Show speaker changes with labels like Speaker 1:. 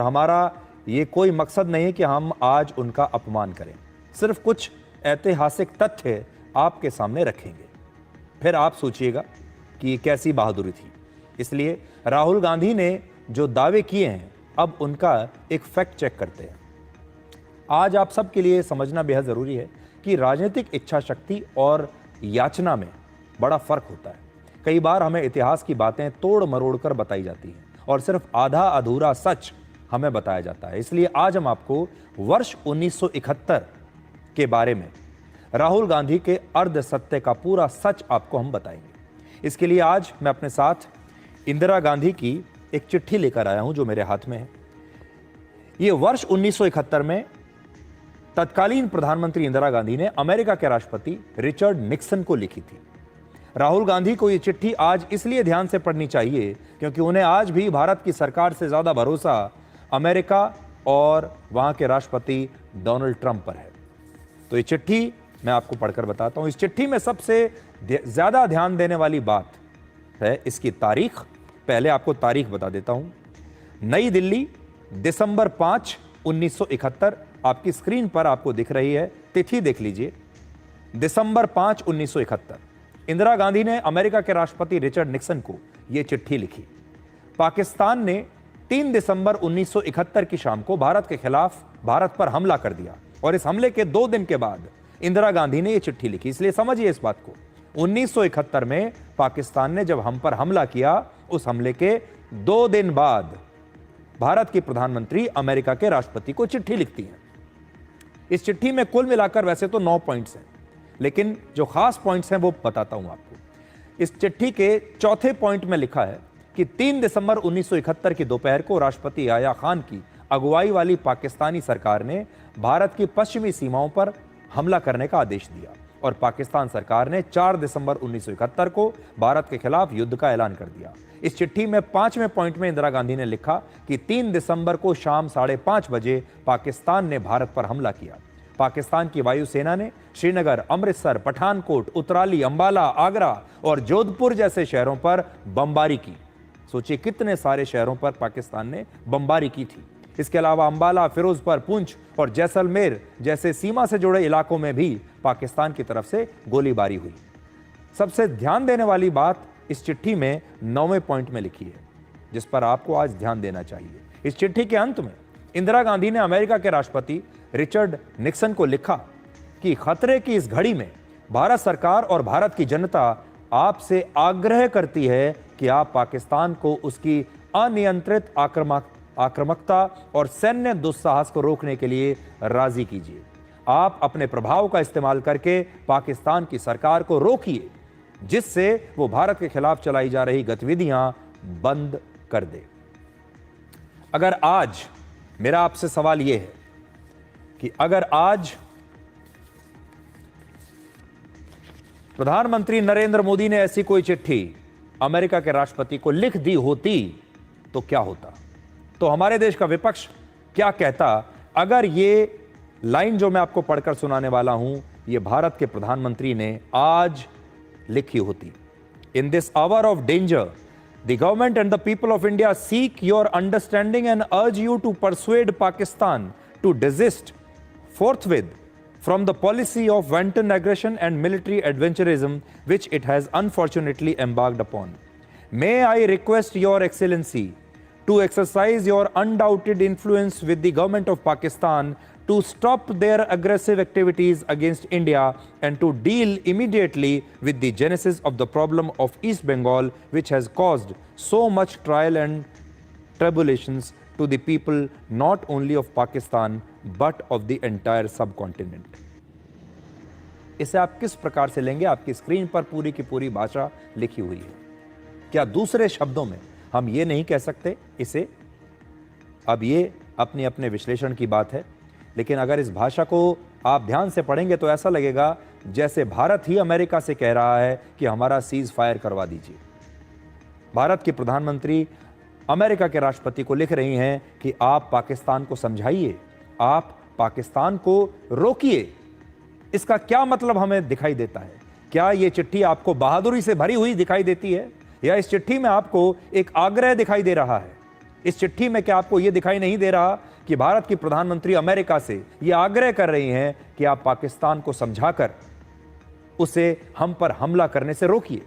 Speaker 1: हमारा ये कोई मकसद नहीं कि हम आज उनका अपमान करें, सिर्फ कुछ ऐतिहासिक तथ्य आपके सामने रखेंगे, फिर आप सोचिएगा कि ये कैसी बहादुरी थी। इसलिए राहुल गांधी ने जो दावे किए हैं, अब उनका एक फैक्ट चेक करते हैं। आज आप सबके लिए समझना बेहद जरूरी है कि राजनीतिक इच्छा शक्ति और याचना में बड़ा फर्क होता है। कई बार हमें इतिहास की बातें तोड़ मरोड़ कर बताई जाती हैं और सिर्फ आधा अधूरा सच हमें बताया जाता है। इसलिए आज हम आपको वर्ष 1971 के बारे में राहुल गांधी के अर्ध सत्य का पूरा सच आपको हम बताएंगे। इसके लिए आज मैं अपने साथ इंदिरा गांधी की एक चिट्ठी लेकर आया हूं जो मेरे हाथ में है। यह वर्ष 1971 में तत्कालीन प्रधानमंत्री इंदिरा गांधी ने अमेरिका के राष्ट्रपति रिचर्ड निक्सन को लिखी थी। राहुल गांधी को यह चिट्ठी आज इसलिए ध्यान से पढ़नी चाहिए क्योंकि उन्हें आज भी भारत की सरकार से ज्यादा भरोसा अमेरिका और वहां के राष्ट्रपति डोनाल्ड ट्रंप पर है। तो ये चिट्ठी मैं आपको पढ़कर बताता हूं। इस चिट्ठी में सबसे ज्यादा ध्यान देने वाली बात है इसकी तारीख। पहले आपको तारीख बता देता हूं। नई दिल्ली, दिसंबर 5, 1971। आपकी स्क्रीन पर आपको दिख रही है, तिथि देख लीजिए, दिसंबर 5, 1971। इंदिरा गांधी ने अमेरिका के राष्ट्रपति रिचर्ड निक्सन को यह चिट्ठी लिखी। पाकिस्तान ने 3 दिसंबर 1971 की शाम को भारत के खिलाफ भारत पर हमला कर दिया और इस हमले के 2 दिन के बाद इंदिरा गांधी ने यह चिट्ठी लिखी। इसलिए समझिए इस बात को, 1971 में पाकिस्तान ने जब हम पर हमला किया, उस हमले के 2 दिन बाद भारत की प्रधानमंत्री अमेरिका के राष्ट्रपति को चिट्ठी लिखती हैं। इस चिट्ठी में कुल मिलाकर वैसे तो 9 पॉइंट्स हैं, लेकिन जो खास पॉइंट्स हैं वो बताता हूं आपको। इस चिट्ठी के चौथे पॉइंट में लिखा है कि 3 दिसंबर 1971 की दोपहर को राष्ट्रपति याह्या खान की अगुवाई वाली पाकिस्तानी सरकार ने भारत की पश्चिमी सीमाओं पर हमला करने का आदेश दिया और पाकिस्तान सरकार ने 4 दिसंबर 1971 को भारत के खिलाफ युद्ध का ऐलान कर दिया। इस चिट्ठी में 5वें पॉइंट में इंदिरा गांधी ने लिखा कि 3 दिसंबर को शाम 5:30 बजे पाकिस्तान ने भारत पर हमला किया। पाकिस्तान की वायुसेना ने श्रीनगर, अमृतसर, पठानकोट, उतराली, अंबाला, आगरा और जोधपुर जैसे शहरों पर बमबारी की। सोचिए कितने सारे शहरों पर पाकिस्तान ने बमबारी की थी। इसके अलावा अंबाला, फिरोजपुर, पुंछ और जैसलमेर जैसे सीमा से जुड़े इलाकों में भी पाकिस्तान की तरफ से गोलीबारी हुई। सबसे ध्यान देने वाली बात इस चिट्ठी में 9वें पॉइंट में लिखी है, जिस पर आपको आज ध्यान देना चाहिए। इस चिट्ठी के अंत में इंदिरा गांधी ने अमेरिका के राष्ट्रपति रिचर्ड निक्सन को लिखा कि खतरे की इस घड़ी में भारत सरकार और भारत की जनता आपसे आग्रह करती है कि आप पाकिस्तान को उसकी अनियंत्रित आक्रामकता और सैन्य दुस्साहस को रोकने के लिए राजी कीजिए। आप अपने प्रभाव का इस्तेमाल करके पाकिस्तान की सरकार को रोकिए, जिससे वो भारत के खिलाफ चलाई जा रही गतिविधियां बंद कर दे। अगर आज मेरा आपसे सवाल यह है कि अगर आज प्रधानमंत्री नरेंद्र मोदी ने ऐसी कोई चिट्ठी अमेरिका के राष्ट्रपति को लिख दी होती तो क्या होता, तो हमारे देश का विपक्ष क्या कहता अगर ये लाइन जो मैं आपको पढ़कर सुनाने वाला हूं ये भारत के प्रधानमंत्री ने आज लिखी होती। In this hour of danger the government and the people of India seek your understanding and urge you to persuade Pakistan to desist forthwith from the policy of wanton aggression and military adventurism which it has unfortunately embarked upon. May I request your excellency to exercise your undoubted influence with the government of Pakistan to stop their aggressive activities against India and to deal immediately with the genesis of the problem of East Bengal, which has caused so much trial and tribulations to the people not only of Pakistan but of the entire subcontinent. इसे आप किस प्रकार से लेंगे? आपकी screen पर पूरी की पूरी भाषा लिखी हुई है। क्या दूसरे शब्दों में हम ये नहीं कह सकते इसे? अब ये अपने अपने विश्लेषण की बात है, लेकिन अगर इस भाषा को आप ध्यान से पढ़ेंगे तो ऐसा लगेगा जैसे भारत ही अमेरिका से कह रहा है कि हमारा सीज फायर करवा दीजिए। भारत की प्रधानमंत्री अमेरिका के राष्ट्रपति को लिख रही हैं कि आप पाकिस्तान को समझाइए, आप पाकिस्तान को रोकिए। इसका क्या मतलब हमें दिखाई देता है? क्या यह चिट्ठी आपको बहादुरी से भरी हुई दिखाई देती है या इस चिट्ठी में आपको एक आग्रह दिखाई दे रहा है? इस चिट्ठी में क्या आपको यह दिखाई नहीं दे रहा कि भारत की प्रधानमंत्री अमेरिका से यह आग्रह कर रही हैं कि आप पाकिस्तान को समझाकर उसे हम पर हमला करने से रोकिए?